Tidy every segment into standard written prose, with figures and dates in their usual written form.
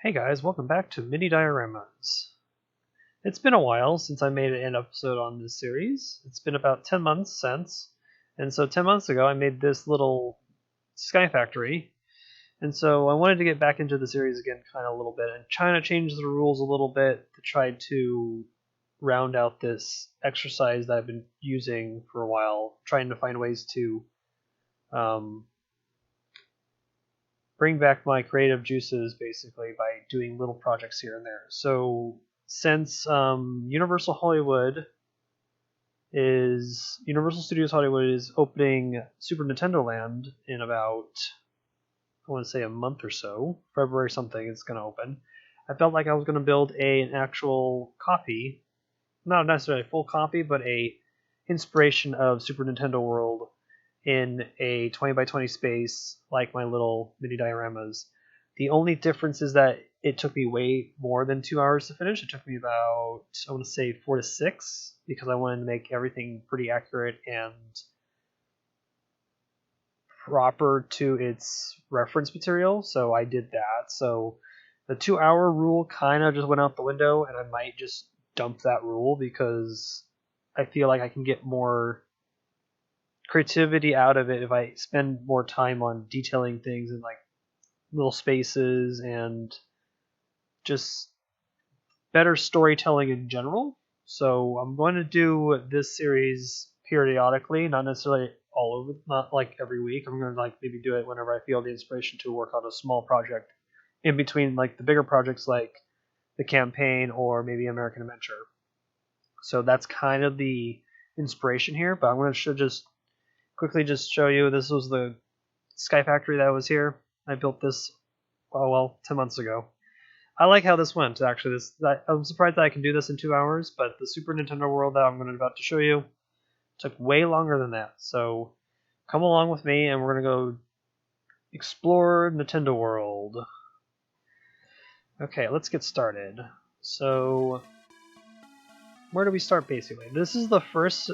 Hey guys, welcome back to Mini Dioramas. It's been a while since I made an episode on this series. It's been about 10 months since, and so 10 months ago I made this little sky factory, and so I wanted to get back into the series again kind of a little bit and trying to change the rules a little bit to try to round out this exercise that I've been using for a while, trying to find ways to bring back my creative juices basically by doing little projects here and there. So since Universal Studios Hollywood is opening Super Nintendo Land in about, I want to say, a month or so, February something it's going to open. I felt like I was going to build an actual copy, not necessarily a full copy, but a inspiration of Super Nintendo World in a 20 by 20 space like my little mini dioramas. The only difference is that it took me way more than 2 hours to finish. It took me about, I want to say, 4 to 6 because I wanted to make everything pretty accurate and proper to its reference material, so I did that. So the 2-hour rule kind of just went out the window, and I might just dump that rule because I feel like I can get more creativity out of it if I spend more time on detailing things in like little spaces and just better storytelling in general. So I'm going to do this series periodically, not necessarily all over, not like every week. I'm going to like maybe do it whenever I feel the inspiration to work on a small project in between like the bigger projects like the campaign or maybe American Adventure. So that's kind of the inspiration here, but I'm going to just quickly just show you, this was the Sky Factory that was here. I built this, 10 months ago. I like how this went, actually. I'm surprised that I can do this in 2 hours, but the Super Nintendo World that I'm about to show you took way longer than that. So come along with me, and we're going to go explore Nintendo World. Okay, let's get started. So where do we start, basically? This is the first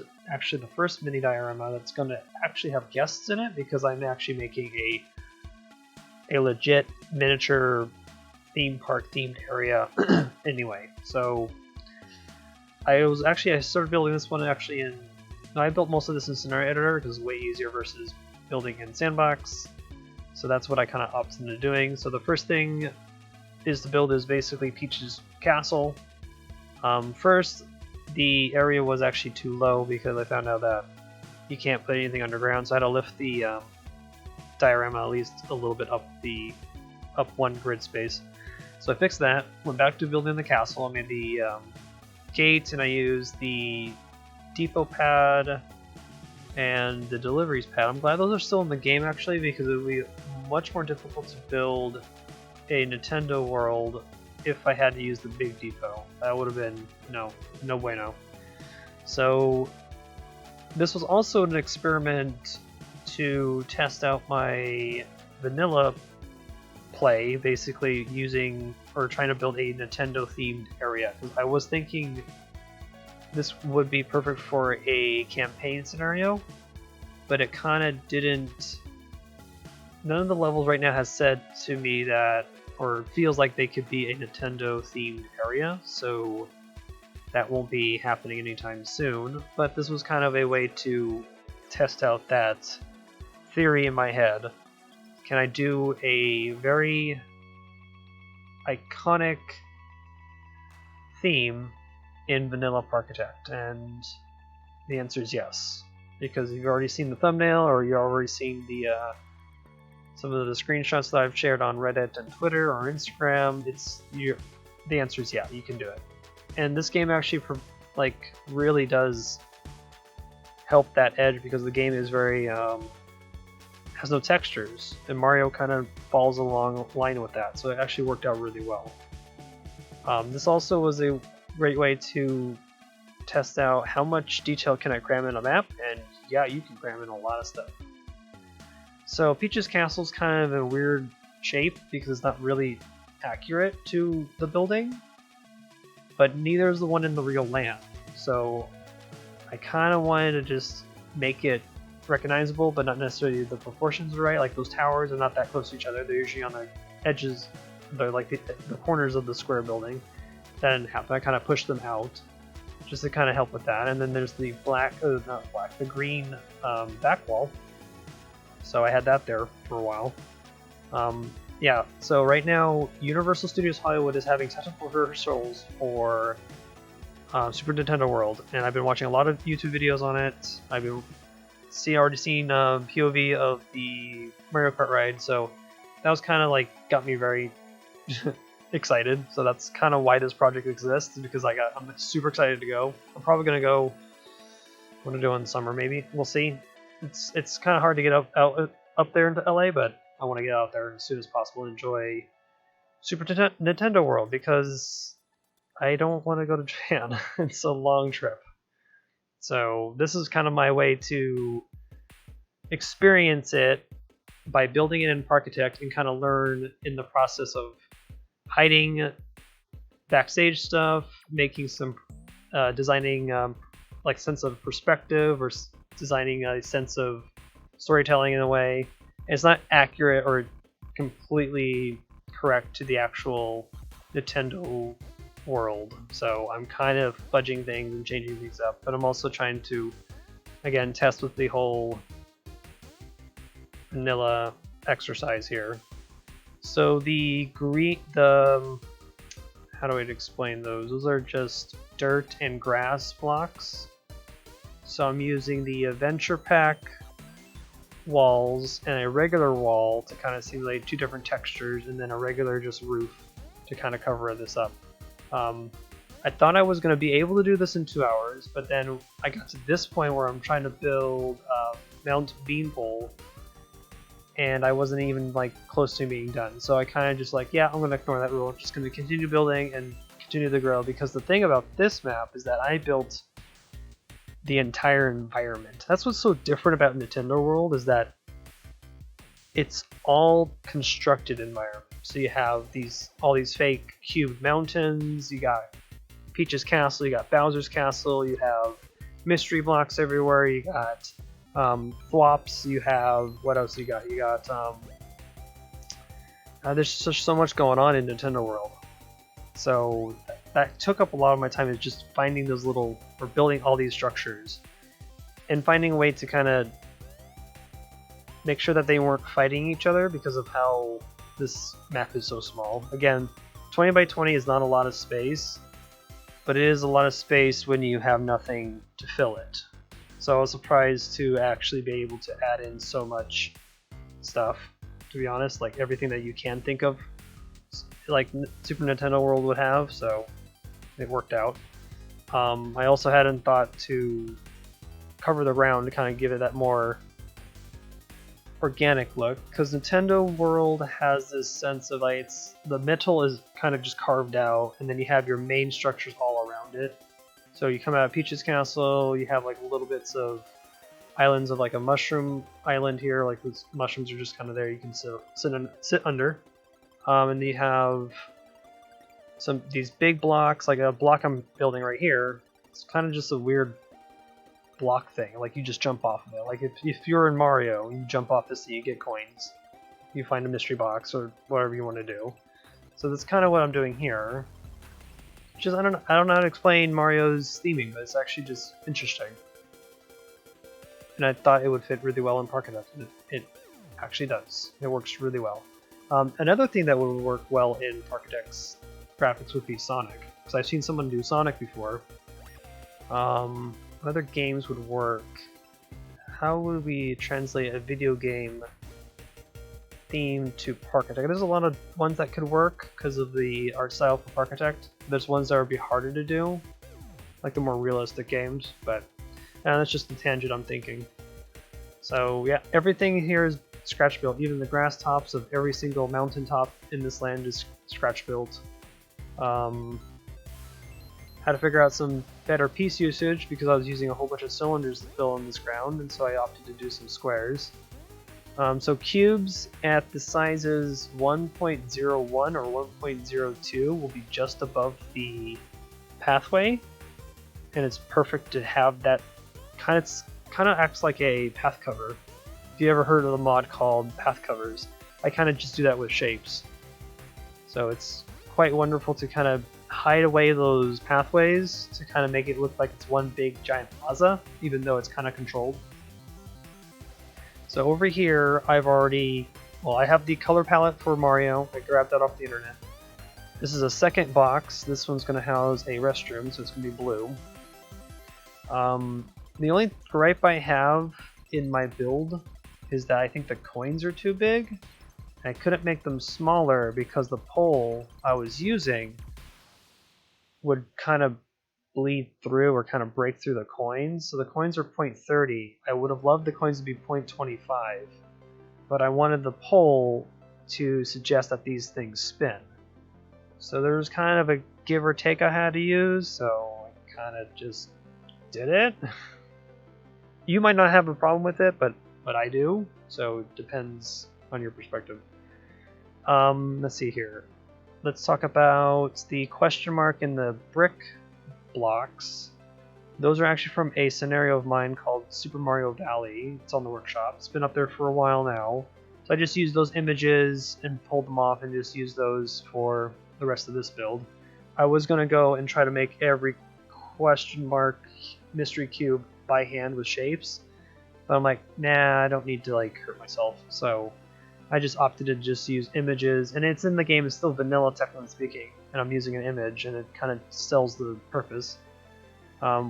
mini diorama that's going to actually have guests in it because I'm actually making a legit miniature theme park themed area anyway. So I started building this one I built most of this in Scenario Editor because it's way easier versus building in Sandbox. So that's what I kind of opted into doing. So the first thing to build is basically Peach's castle. First, the area was actually too low because I found out that you can't put anything underground, so I had to lift the diorama at least a little bit up one grid space. So I fixed that, went back to building the castle. I made the gate, and I used the depot pad and the deliveries pad. I'm glad those are still in the game actually because it would be much more difficult to build a Nintendo World if I had to use the big depot. That would have been no bueno. So this was also an experiment to test out my vanilla play, basically trying to build a Nintendo themed area. I was thinking this would be perfect for a campaign scenario, but it kind of didn't. None of the levels right now has said to me that, or feels like they could be a Nintendo themed area, so that won't be happening anytime soon. But this was kind of a way to test out that theory in my head. Can I do a very iconic theme in vanilla Parkitect? And the answer is yes, because you've already seen the thumbnail or you've already seen the some of the screenshots that I've shared on Reddit and Twitter or Instagram. The answer is yeah, you can do it. And this game actually really does help that edge because the game is very has no textures, and Mario kind of falls along line with that, so it actually worked out really well. This also was a great way to test out how much detail can I cram in a map, and yeah, you can cram in a lot of stuff. So Peach's castle is kind of a weird shape because it's not really accurate to the building, but neither is the one in the real land. So I kind of wanted to just make it recognizable, but not necessarily the proportions are right. Like those towers are not that close to each other. They're usually on the edges they're like the corners of the square building. That didn't happen. I kind of pushed them out just to kind of help with that. And then there's the the green back wall. So I had that there for a while. Yeah, so right now Universal Studios Hollywood is having technical rehearsals for Super Nintendo World, and I've been watching a lot of YouTube videos on it. I've been already seen POV of the Mario Kart ride, so that was kind of like got me very excited. So that's kind of why this project exists, because I'm super excited to go. I'm probably gonna go. I'm gonna do it in summer, maybe. We'll see. It's kind of hard to get up there into LA, but I want to get out there as soon as possible and enjoy Super Nintendo World, because I don't want to go to Japan. It's a long trip. So this is kind of my way to experience it by building it in Parkitect and kind of learn in the process of hiding backstage stuff, making some designing like sense of perspective, or designing a sense of storytelling in a way. It's not accurate or completely correct to the actual Nintendo world, so I'm kind of fudging things and changing things up, but I'm also trying to, again, test with the whole vanilla exercise here. So how do I explain those? Those are just dirt and grass blocks. So I'm using the Adventure Pack walls and a regular wall to kind of simulate two different textures, and then a regular just roof to kind of cover this up. I thought I was going to be able to do this in 2 hours, but then I got to this point where I'm trying to build Mount Beanpole, and I wasn't even like close to being done. So I kind of just like, yeah, I'm going to ignore that rule. I'm just going to continue building and continue to grow, because the thing about this map is that I built the entire environment. That's what's so different about Nintendo World, is that it's all constructed environment. So you have all these fake cubed mountains, you got Peach's Castle, you got Bowser's Castle, you have mystery blocks everywhere, you got thwops, you have, what else you got? You got, there's just so much going on in Nintendo World. So that took up a lot of my time, is just finding those little, or building all these structures, and finding a way to kind of make sure that they weren't fighting each other because of how this map is so small. Again, 20 by 20 is not a lot of space, but it is a lot of space when you have nothing to fill it. So I was surprised to actually be able to add in so much stuff, to be honest, like everything that you can think of, like Super Nintendo World would have, so it worked out. I also hadn't thought to cover the ground to kind of give it that more organic look, because Nintendo World has this sense of like the metal is kind of just carved out, and then you have your main structures all around it. So you come out of Peach's Castle, you have like little bits of islands of like a mushroom island here, like those mushrooms are just kind of there, you can sit under. And you have these big blocks, like a block I'm building right here. It's kind of just a weird block thing, like you just jump off of it. Like if you're in Mario, you jump off this and you get coins. You find a mystery box or whatever you want to do. So that's kind of what I'm doing here. Just I don't know how to explain Mario's theming, but it's actually just interesting. And I thought it would fit really well in Parkitect. It actually does. It works really well. Another thing that would work well in Parkitect's graphics would be Sonic, because I've seen someone do Sonic before. What other games would work? How would we translate a video game theme to Parkitect? There's a lot of ones that could work because of the art style for Parkitect. There's ones that would be harder to do, like the more realistic games, but that's just the tangent I'm thinking. So yeah, everything here is scratch built. Even the grass tops of every single mountaintop in this land is scratch built. Had to figure out some better piece usage because I was using a whole bunch of cylinders to fill in this ground, and so I opted to do some squares. So cubes at the sizes 1.01 or 1.02 will be just above the pathway, and it's perfect to have that kind of acts like a path cover. If you ever heard of the mod called path covers, I kind of just do that with shapes. So it's quite wonderful to kind of hide away those pathways to kind of make it look like it's one big giant plaza, even though it's kind of controlled. So over here, I have the color palette for Mario. I grabbed that off the internet. This is a second box. This one's going to house a restroom, so it's going to be blue. The only gripe I have in my build is that I think the coins are too big. I couldn't make them smaller because the pole I was using would kind of bleed through or kind of break through the coins. So the coins are 0.30. I would have loved the coins to be 0.25, but I wanted the pole to suggest that these things spin. So there was kind of a give or take I had to use, so I kind of just did it. You might not have a problem with it, but I do, so it depends on your perspective. Let's see here. Let's talk about the question mark in the brick blocks. Those are actually from a scenario of mine called Super Mario Valley. It's on the workshop. It's been up there for a while now. So I just used those images and pulled them off and just used those for the rest of this build. I was going to go and try to make every question mark mystery cube by hand with shapes, but I'm like, nah, I don't need to like hurt myself. So I just opted to just use images, and it's in the game, it's still vanilla technically speaking, and I'm using an image, and it kind of sells the purpose.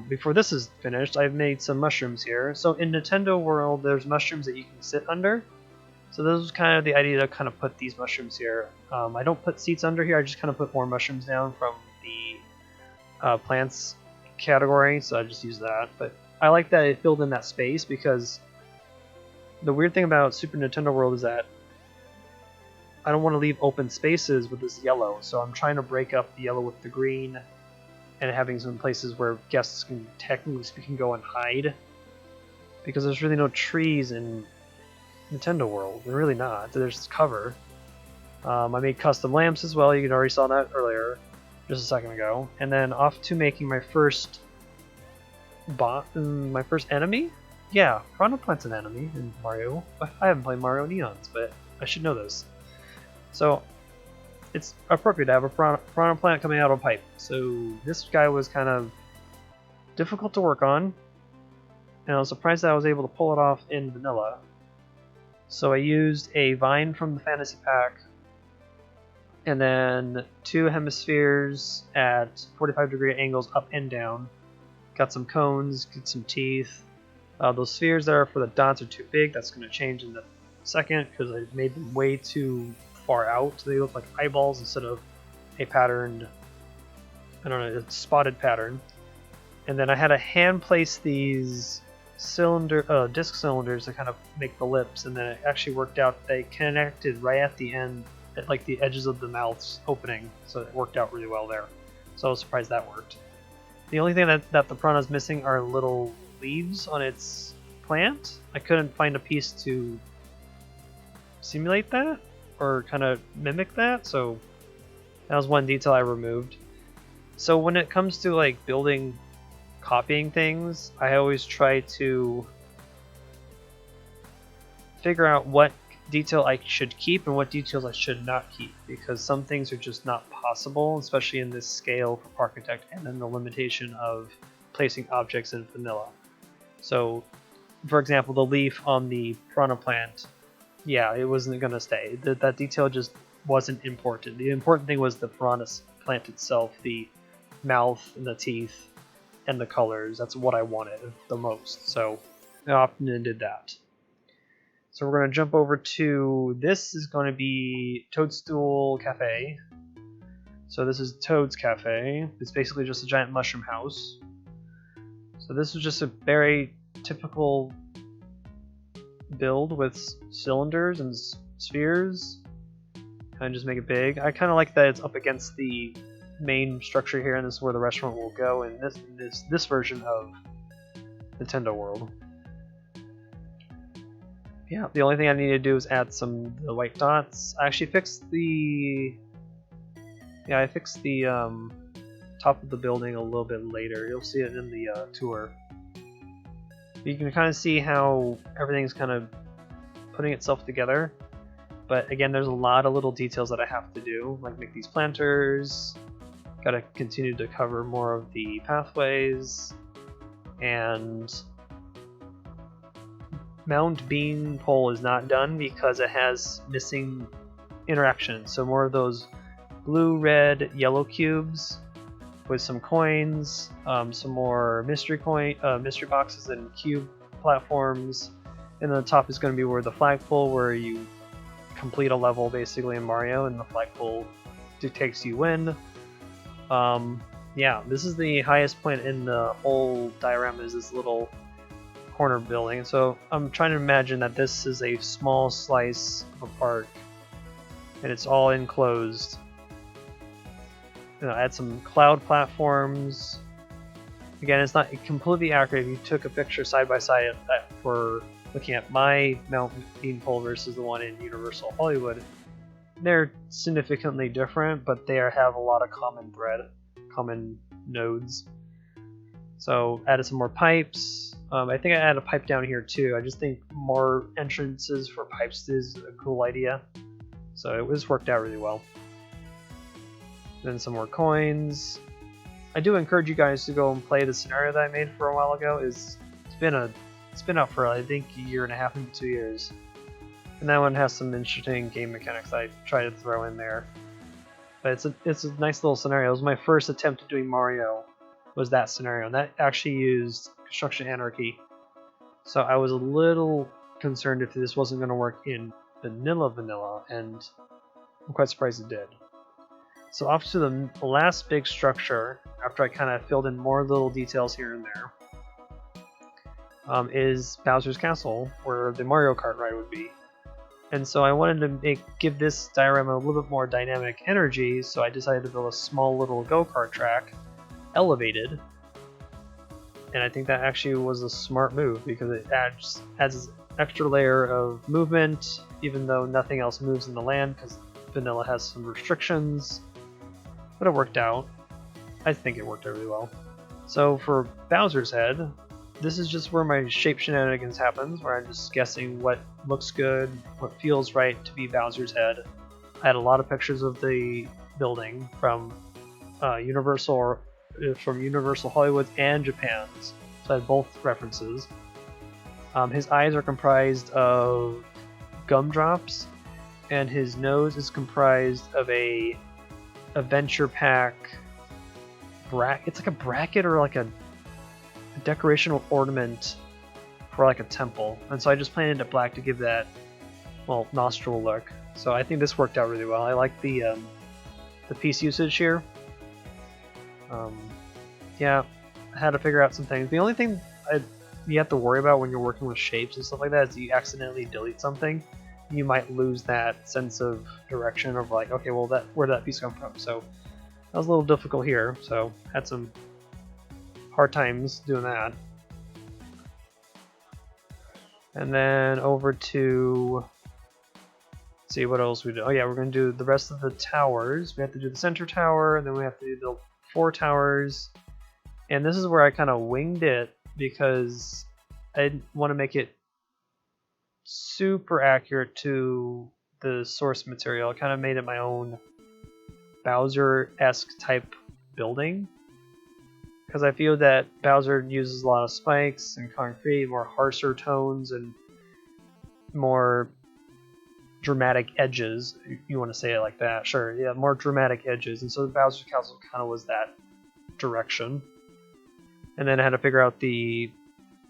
Before this is finished, I've made some mushrooms here. So in Nintendo World, there's mushrooms that you can sit under. So this was kind of the idea to kind of put these mushrooms here. I don't put seats under here, I just kind of put more mushrooms down from the plants category, so I just use that. But I like that it filled in that space, because the weird thing about Super Nintendo World is that I don't want to leave open spaces with this yellow, so I'm trying to break up the yellow with the green and having some places where guests can technically speaking go and hide, because there's really no trees in Nintendo World. They're really not. There's cover. I made custom lamps as well. You already saw that earlier, just a second ago. And then off to making my first enemy. Yeah, Piranha Plant's an enemy in Mario. I haven't played Mario Neons, but I should know this. So it's appropriate to have a Piranha Plant coming out of a pipe. So this guy was kind of difficult to work on, and I was surprised that I was able to pull it off in vanilla. So I used a vine from the fantasy pack, and then 2 hemispheres at 45-degree angles up and down. Got some cones, get some teeth. Those spheres there for the dots are too big. That's going to change in a second because I made them way too far out. They look like eyeballs instead of a patterned, I don't know, a spotted pattern. And then I had to hand place these disc cylinders to kind of make the lips, and then it actually worked out. They connected right at the end, at like the edges of the mouth's opening, so it worked out really well there. So I was surprised that worked. The only thing that the piranha's missing are little leaves on its plant. I couldn't find a piece to simulate that or kind of mimic that, so that was one detail I removed. So when it comes to like building, copying things, I always try to figure out what detail I should keep and what details I should not keep, because some things are just not possible, especially in this scale for Parkitect, and then the limitation of placing objects in vanilla. So, for example, the leaf on the piranha plant, yeah, it wasn't going to stay. That detail just wasn't important. The important thing was the piranha plant itself, the mouth and the teeth and the colors. That's what I wanted the most, so I often did that. So we're going to jump over to, this is going to be Toadstool Cafe. So this is Toad's Cafe. It's basically just a giant mushroom house. So this is just a very typical build with cylinders and spheres. Kind of just make it big. I kind of like that it's up against the main structure here, and this is where the restaurant will go in this version of Nintendo World. Yeah, the only thing I need to do is add the white dots. I actually fixed the top of the building a little bit later. You'll see it in the tour. You can kind of see how everything's kind of putting itself together. But again, there's a lot of little details that I have to do, like make these planters, gotta continue to cover more of the pathways, and Mount Bean Pole is not done because it has missing interactions. So more of those blue, red, yellow cubes with some coins, some more mystery boxes and cube platforms, and then the top is going to be where the flagpole, where you complete a level basically in Mario, and the flagpole dictates you win. Yeah, this is the highest point in the whole diorama, is this little corner building. So I'm trying to imagine that this is a small slice of a park, and it's all enclosed. Add some cloud platforms. Again, it's not completely accurate. If you took a picture side by side for looking at my Mount Bean Pole versus the one in Universal Hollywood, they're significantly different, but they have a lot of common nodes. So added some more pipes. I think I added a pipe down here too. I just think more entrances for pipes is a cool idea. So it was worked out really well. Then some more coins. I do encourage you guys to go and play the scenario that I made for a while ago. It's been out for I think a year and a half and 2 years. And that one has some interesting game mechanics that I try to throw in there. But it's a nice little scenario. It was my first attempt at doing Mario, was that scenario. And that actually used Construction Anarchy. So I was a little concerned if this wasn't going to work in vanilla, and I'm quite surprised it did. So off to the last big structure, after I kind of filled in more little details here and there, is Bowser's Castle, where the Mario Kart ride would be. And so I wanted to give this diorama a little bit more dynamic energy, so I decided to build a small little go-kart track, elevated. And I think that actually was a smart move, because it adds an extra layer of movement, even though nothing else moves in the land, because vanilla has some restrictions. But it worked out. I think it worked out really well. So for Bowser's head, this is just where my shape shenanigans happens, where I'm just guessing what looks good, what feels right to be Bowser's head. I had a lot of pictures of the building from Universal Hollywood and Japan's, so I had both references. His eyes are comprised of gumdrops, and his nose is comprised of a adventure pack it's like a bracket or like a decorational ornament for like a temple, and so I just painted it black to give that, well, nostril look. So I think this worked out really well. I like the piece usage here. Yeah, I had to figure out some things. The only thing you have to worry about when you're working with shapes and stuff like that is you accidentally delete something, you might lose that sense of direction of like, okay, well, where did that piece come from? So that was a little difficult here, so had some hard times doing that. And then over to, let's see what else we do. Oh yeah, we're going to do the rest of the towers. We have to do the center tower, and then we have to do the 4 towers. And this is where I kind of winged it, because I didn't want to make it super accurate to the source material. I kind of made it my own Bowser-esque type building, because I feel that Bowser uses a lot of spikes and concrete, more harsher tones and more dramatic edges. You want to say it like that? Sure, yeah, more dramatic edges. And so the Bowser's Castle kind of was that direction. And then I had to figure out the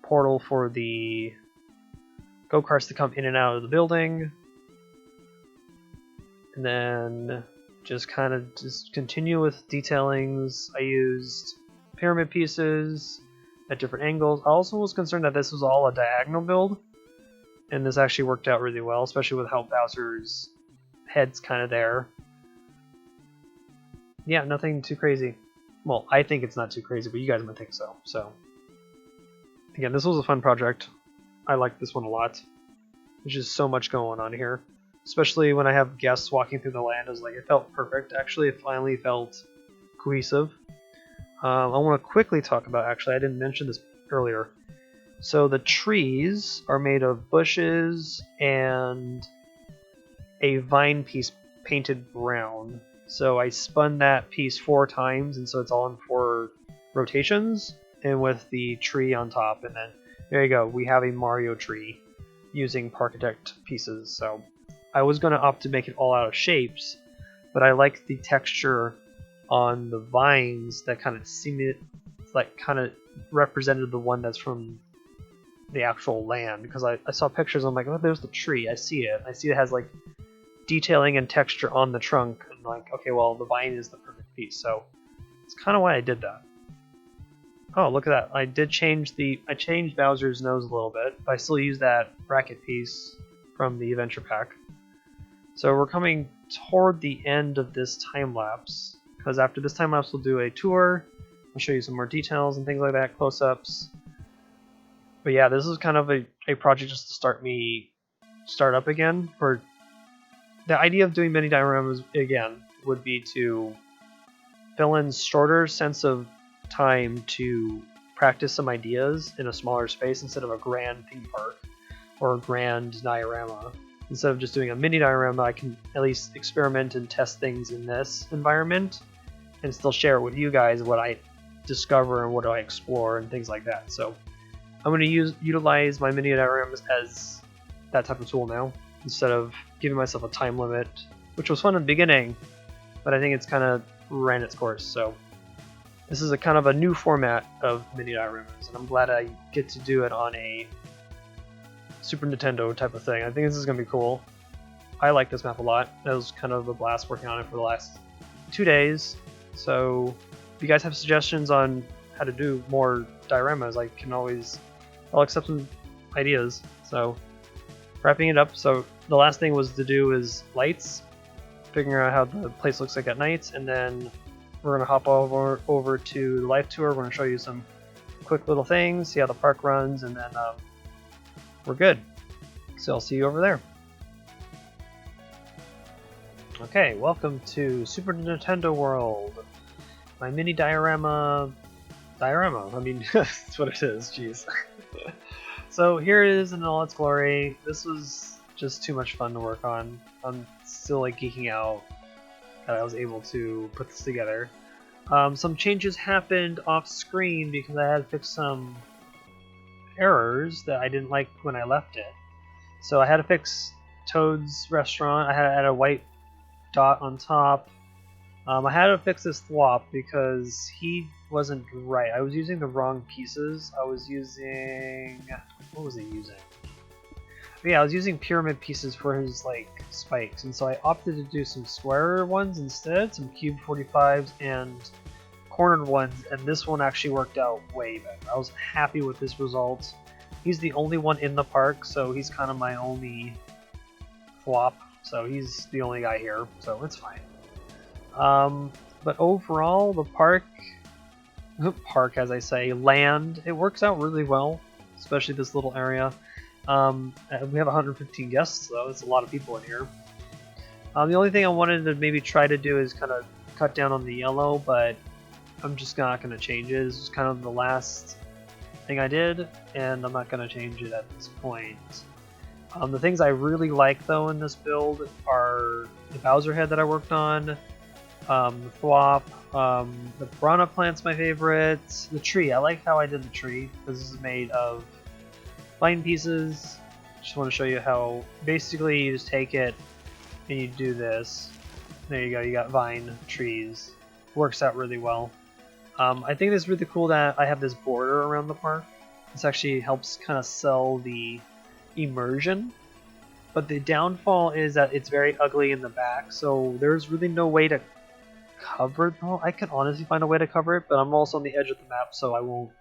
portal for the go-karts to come in and out of the building. And then just kind of continue with detailings. I used pyramid pieces at different angles. I also was concerned that this was all a diagonal build, and this actually worked out really well, especially with how Bowser's head's kind of there. Yeah, nothing too crazy. Well, I think it's not too crazy, but you guys might think so. So, again, this was a fun project. I like this one a lot. There's just so much going on here. Especially when I have guests walking through the land, it felt perfect. Actually, it finally felt cohesive. I want to quickly talk about, I didn't mention this earlier. So the trees are made of bushes and a vine piece painted brown. So I spun that piece 4 times, and so it's all in 4 rotations, and with the tree on top, and then there you go, we have a Mario tree using Parkitect pieces. So I was going to opt to make it all out of shapes, but I like the texture on the vines that kind of seemed like kind of represented the one that's from the actual land, because I saw pictures, I'm like, oh, there's the tree, I see it has like detailing and texture on the trunk, and like, okay, well, the vine is the perfect piece, so it's kind of why I did that. Oh, look at that, I changed Bowser's nose a little bit, but I still use that bracket piece from the adventure pack. So we're coming toward the end of this time lapse, because after this time lapse we'll do a tour, I'll show you some more details and things like that, close-ups. But yeah, this is kind of a project just to start up again. For the idea of doing mini dioramas again would be to fill in shorter sense of time to practice some ideas in a smaller space instead of a grand theme park or a grand diorama. Instead of just doing a mini diorama, I can at least experiment and test things in this environment and still share with you guys what I discover and what do I explore and things like that. So I'm going to utilize my mini dioramas as that type of tool now, instead of giving myself a time limit, which was fun in the beginning, but I think it's kind of ran its course. So this is a kind of a new format of mini dioramas, and I'm glad I get to do it on a Super Nintendo type of thing. I think this is going to be cool. I like this map a lot. It was kind of a blast working on it for the last 2 days. So if you guys have suggestions on how to do more dioramas, I'll accept some ideas. So wrapping it up, so the last thing was to do is lights, figuring out how the place looks like at night, and then we're going to hop over to the live tour. We're going to show you some quick little things, see how the park runs, and then we're good. So I'll see you over there. Okay, welcome to Super Nintendo World. My mini diorama, I mean, that's what it is, jeez. So here it is in all its glory. This was just too much fun to work on. I'm still like geeking out that I was able to put this together. Some changes happened off screen because I had to fix some errors that I didn't like when I left it. So I had to fix Toad's restaurant. I had to add a white dot on top. I had to fix this thwop because he wasn't right. I was using the wrong pieces. I was using... what was I using? Yeah, I was using pyramid pieces for his like spikes, and so I opted to do some square ones instead, some cube 45s and cornered ones, and this one actually worked out way better. I was happy with this result. He's the only one in the park, so he's kind of my only flop, so he's the only guy here, so it's fine. But overall, the park as I say, land, it works out really well, especially this little area. We have 115 guests, though. It's a lot of people in here. The only thing I wanted to maybe try to do is kind of cut down on the yellow, but I'm just not going to change it. This is kind of the last thing I did, and I'm not going to change it at this point. The things I really like, though, in this build are the Bowser head that I worked on, the thwop, the piranha plant's my favorite, the tree. I like how I did the tree, because this is made of vine pieces. Just want to show you how basically you just take it and you do this. There you go, you got vine trees. Works out really well. I think it's really cool that I have this border around the park. This actually helps kind of sell the immersion. But the downfall is that it's very ugly in the back, so there's really no way to cover it. Well, I could honestly find a way to cover it, but I'm also on the edge of the map, so I won't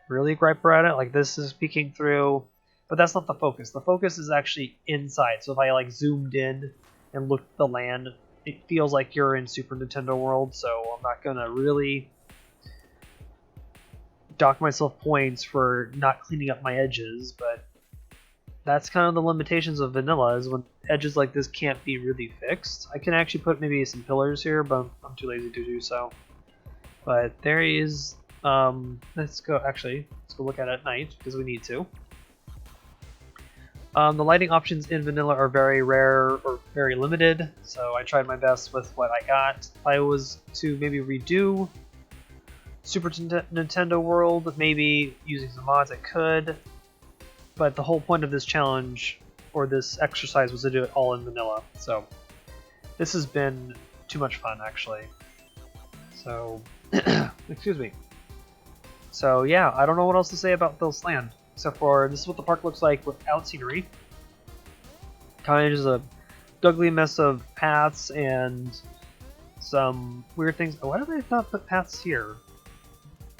really gripe at it. Like, this is peeking through, but that's not the focus. The focus is actually inside, so if I like zoomed in and looked at the land, it feels like you're in Super Nintendo World, so I'm not gonna really dock myself points for not cleaning up my edges, but that's kind of the limitations of vanilla, is when edges like this can't be really fixed. I can actually put maybe some pillars here, but I'm too lazy to do so. But there is, let's go look at it at night, because we need to. The lighting options in vanilla are very rare or very limited, so I tried my best with what I got. If I was to maybe redo Super Nintendo World, maybe using some mods I could, but the whole point of this challenge, or this exercise, was to do it all in vanilla, so this has been too much fun, actually. So, excuse me. So yeah, I don't know what else to say about Phil's Land, except for this is what the park looks like without scenery. Kind of just a ugly mess of paths and some weird things. Oh, why did I not put paths here?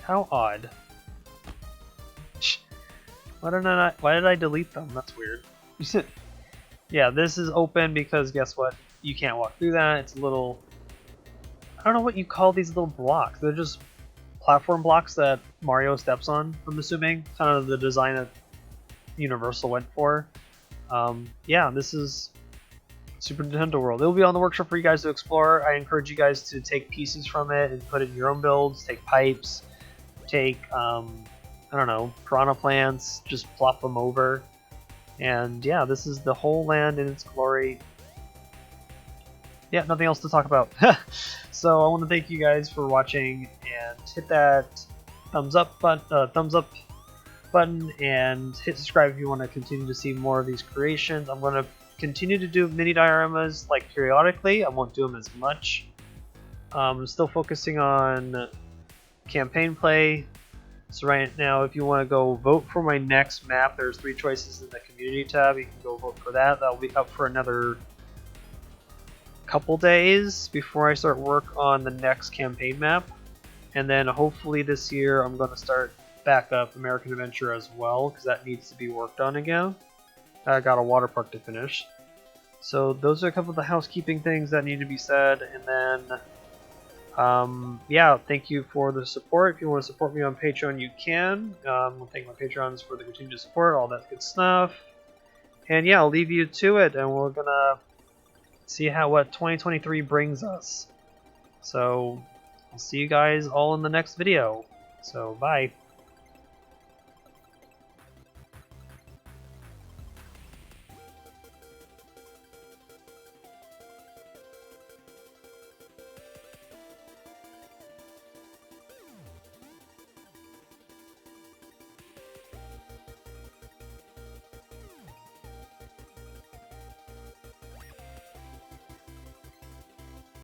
How odd. Why did I delete them? That's weird. Yeah, this is open because guess what? You can't walk through that. It's a little... I don't know what you call these little blocks. They're just platform blocks that Mario steps on, I'm assuming. Kind of the design that Universal went for. Yeah, this is Super Nintendo World. It'll be on the workshop for you guys to explore. I encourage you guys to take pieces from it and put it in your own builds. Take pipes, take, I don't know, piranha plants, just plop them over. And yeah, this is the whole land in its glory. Yeah, nothing else to talk about. So I want to thank you guys for watching, and hit that thumbs up button and hit subscribe if you want to continue to see more of these creations. I'm going to continue to do mini dioramas like periodically. I won't do them as much. I'm still focusing on campaign play. So right now, if you want to go vote for my next map, there's 3 choices in the community tab. You can go vote for that. That'll be up for another couple days before I start work on the next campaign map. And then hopefully this year I'm going to start back up American Adventure as well, because that needs to be worked on again. I got a water park to finish. So those are a couple of the housekeeping things that need to be said. And then yeah, thank you for the support. If you want to support me on Patreon, you can. I thank my Patrons for the continued support, all that good stuff. And yeah, I'll leave you to it, and we're gonna see what 2023 brings us. So I'll see you guys all in the next video. So bye.